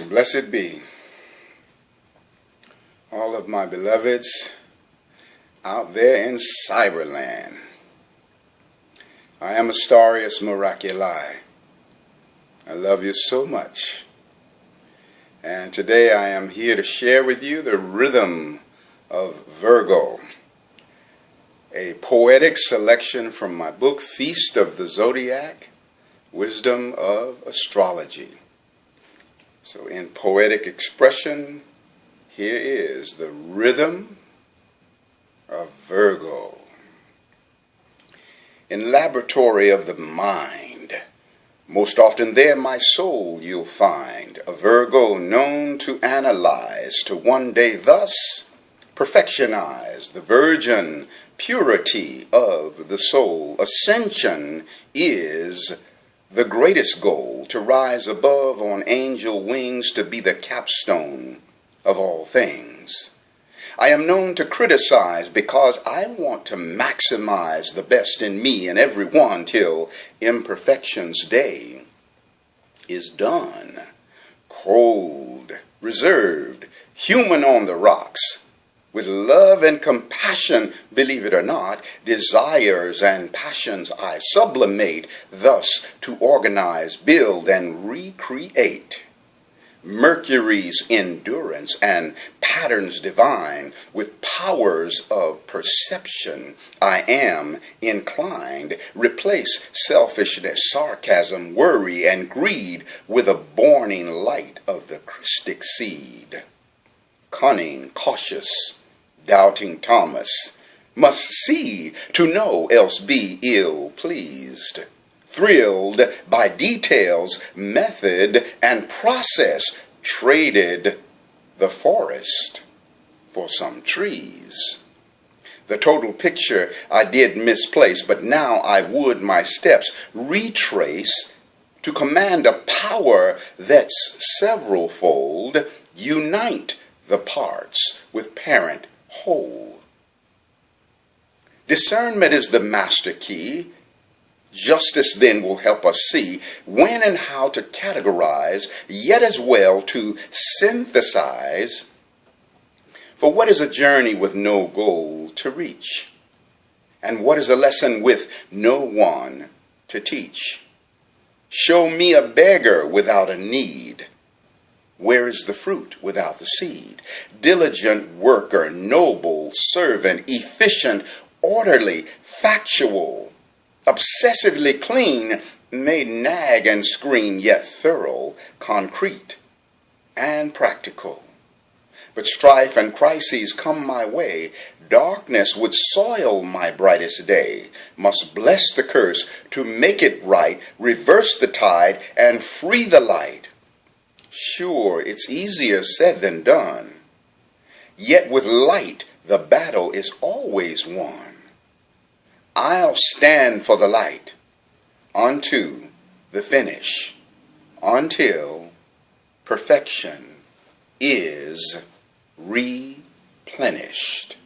Blessed be all of my beloveds out there in Cyberland. I am Astarius Miraculii. I love you so much. And today I am here to share with you the rhythm of Virgo, a poetic selection from my book, Feast of the ZODIAC, Wisdom of Astrology. So in poetic expression, here is the rhythm of Virgo. In laboratory of the mind, most often there my soul you'll find, a Virgo known to analyze, to one day thus perfectionize the virgin purity of the soul. Ascension is the greatest goal, to rise above on angel wings, to be the capstone of all things. I am known to criticize because I want to maximize the best in me and everyone till imperfection's day is done. Cold, reserved, human on the rocks, with love and compassion, believe it or not, desires and passions I sublimate, thus to organize, build, and recreate. Mercury's endurance and patterns divine, with powers of perception, I am inclined, replace selfishness, sarcasm, worry, and greed with a burning light of the Christic seed. Cunning, cautious, doubting Thomas must see to know, else be ill pleased. Thrilled by details, method, and process, traded the forest for some trees. The total picture I did misplace, but now I would my steps retrace to command a power that's severalfold, unite the parts with parent whole. Discernment is the master key. Justice then will help us see when and how to categorize, yet as well to synthesize. For what is a journey with no goal to reach? And what is a lesson with no one to teach? Show me a beggar without a need. Where is the fruit without the seed? Diligent worker, noble servant, efficient, orderly, factual, obsessively clean, may nag and scream, yet thorough, concrete, and practical. But strife and crises come my way. Darkness would soil my brightest day. Must bless the curse to make it right, reverse the tide, and free the light. Sure, it's easier said than done. Yet with light, the battle is always won. I'll stand for the light unto the finish, until perfection is replenished.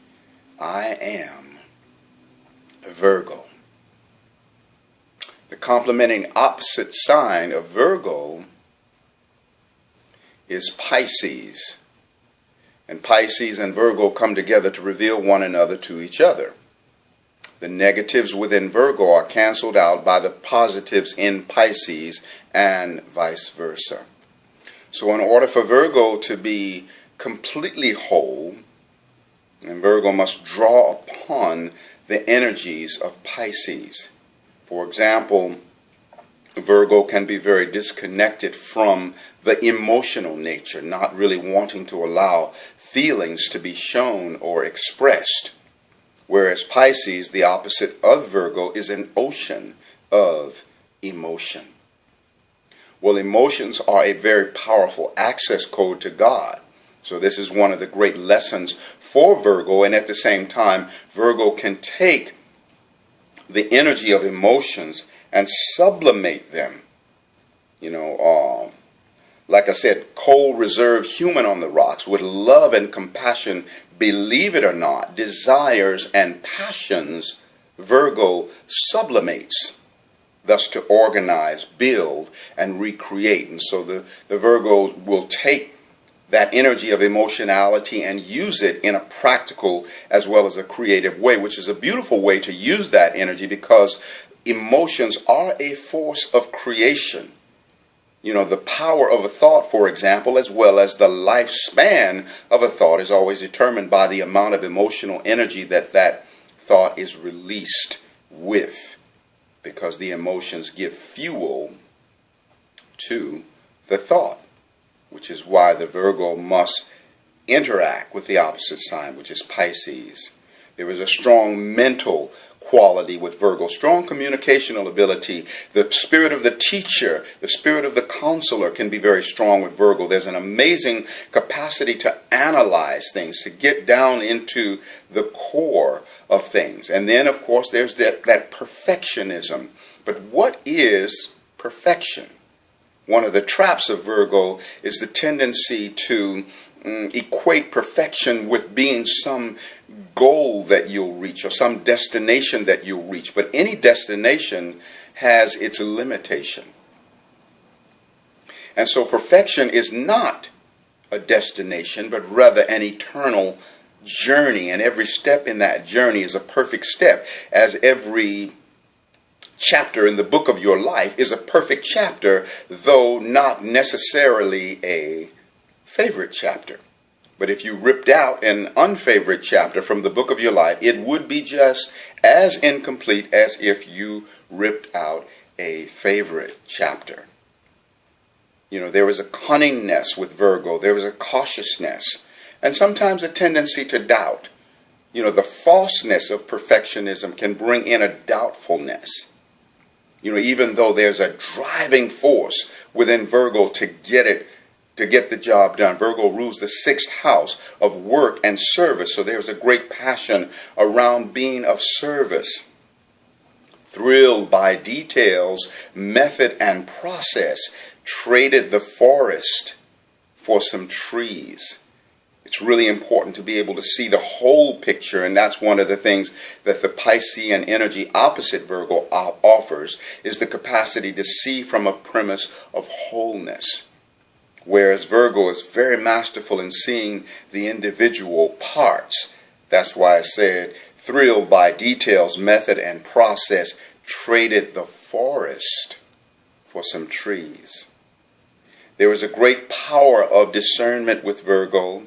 I am Virgo. The complementing opposite sign of Virgo is Pisces. And Pisces and Virgo come together to reveal one another to each other. The negatives within Virgo are canceled out by the positives in Pisces and vice versa. So in order for Virgo to be completely whole, and Virgo must draw upon the energies of Pisces. For example, Virgo can be very disconnected from the emotional nature, not really wanting to allow feelings to be shown or expressed. Whereas Pisces, the opposite of Virgo, is an ocean of emotion. Well, emotions are a very powerful access code to God. So this is one of the great lessons for Virgo, and at the same time, Virgo can take the energy of emotions and sublimate them. Like I said, cold, reserved human on the rocks with love and compassion, believe it or not, desires and passions, Virgo sublimates, thus to organize, build, and recreate. And so the Virgo will take that energy of emotionality and use it in a practical as well as a creative way, which is a beautiful way to use that energy because emotions are a force of creation. The power of a thought, for example, as well as the lifespan of a thought is always determined by the amount of emotional energy that thought is released with, because the emotions give fuel to the thought, which is why the Virgo must interact with the opposite sign, which is Pisces. There is a strong mental quality with Virgo, strong communicational ability. The spirit of the teacher, the spirit of the counselor can be very strong with Virgo. There's an amazing capacity to analyze things, to get down into the core of things. And then, of course, there's that perfectionism. But what is perfection? One of the traps of Virgo is the tendency to equate perfection with being some goal that you'll reach or some destination that you'll reach. But any destination has its limitation. And so perfection is not a destination, but rather an eternal journey. And every step in that journey is a perfect step, as every chapter in the book of your life is a perfect chapter, though not necessarily a favorite chapter. But if you ripped out an unfavorite chapter from the book of your life, it would be just as incomplete as if you ripped out a favorite chapter. There is a cunningness with Virgo. There is a cautiousness, and sometimes a tendency to doubt. The falseness of perfectionism can bring in a doubtfulness. Even though there's a driving force within Virgo to get the job done. Virgo rules the 6th house of work and service, so there's a great passion around being of service. Thrilled by details, method, and process, traded the forest for some trees. It's really important to be able to see the whole picture, and that's one of the things that the Piscean energy opposite Virgo offers, is the capacity to see from a premise of wholeness. Whereas Virgo is very masterful in seeing the individual parts. That's why I said, thrilled by details, method, and process, traded the forest for some trees. There is a great power of discernment with Virgo,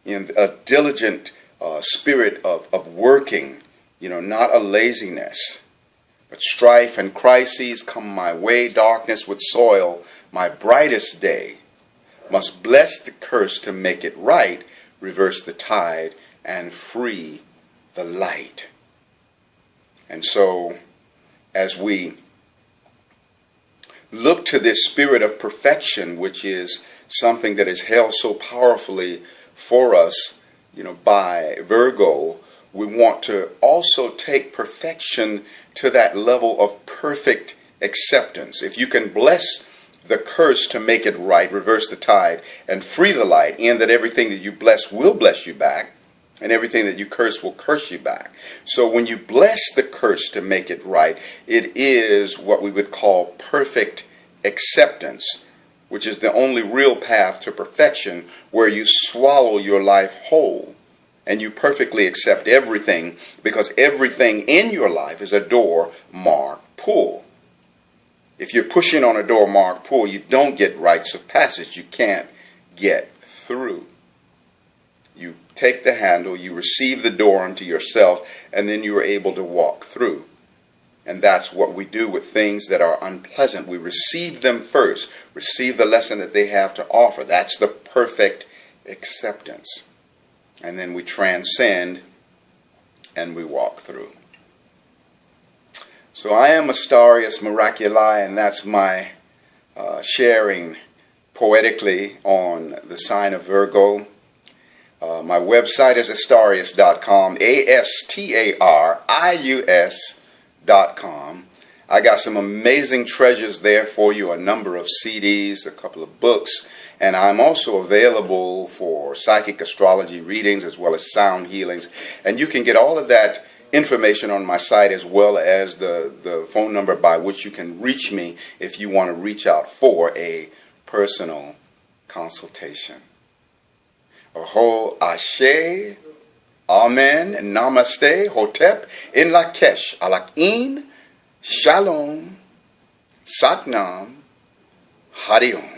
in a diligent spirit of working, not a laziness. But strife and crises come my way, darkness would soil my brightest day. Must bless the curse to make it right, reverse the tide and free the light. And so, as we look to this spirit of perfection, which is something that is held so powerfully for us, by Virgo, we want to also take perfection to that level of perfect acceptance. If you can bless the curse to make it right, reverse the tide, and free the light, in that everything that you bless will bless you back, and everything that you curse will curse you back. So when you bless the curse to make it right, it is what we would call perfect acceptance, which is the only real path to perfection, where you swallow your life whole and you perfectly accept everything, because everything in your life is a door marked pull. If you're pushing on a door marked pull, you don't get rites of passage. You can't get through. You take the handle, you receive the door unto yourself, and then you are able to walk through. And that's what we do with things that are unpleasant. We receive them first, receive the lesson that they have to offer. That's the perfect acceptance. And then we transcend and we walk through. So I am Astarius Miraculii, and that's my sharing poetically on the sign of Virgo. My website is Astarius.com, Astarius.com. I got some amazing treasures there for you, a number of CDs, a couple of books, and I'm also available for psychic astrology readings as well as sound healings. And you can get all of that information on my site, as well as the phone number by which you can reach me if you want to reach out for a personal consultation. Aho, Ashe, Amen, Namaste, Hotep, In Lakesh, Alakin, Shalom, Satnam, Hariom.